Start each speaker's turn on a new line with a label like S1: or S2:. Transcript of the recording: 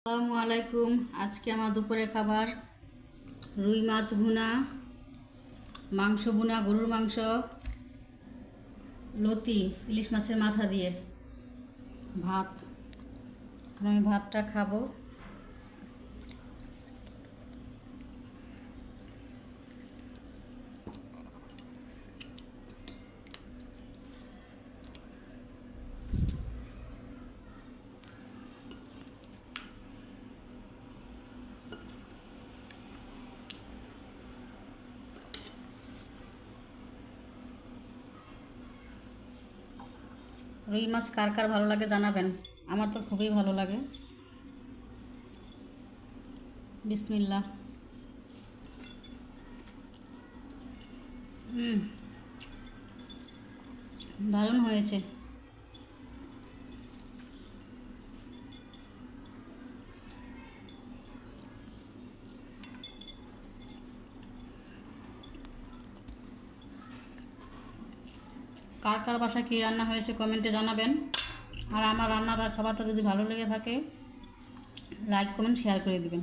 S1: আসসালামু আলাইকুম। আজকে আমার দুপুরে খাবার রুই মাছ ভুনা, মাংস ভুনা, গরুর মাংস, লতি ইলিশ মাছের মাথা দিয়ে ভাত। আমি ভাতটা খাবো। রুই মাছ কার কার ভালো লাগে জানাবেন। আমার তো খুবই ভালো লাগে। বিসমিল্লাহ। দারুণ হয়েছে। কার কার বাসায় কী রান্না হয়েছে কমেন্টে জানাবেন। আর আমার রান্নার খাবারটা যদি ভালো লেগে থাকে লাইক কমেন্ট শেয়ার করে দিবেন।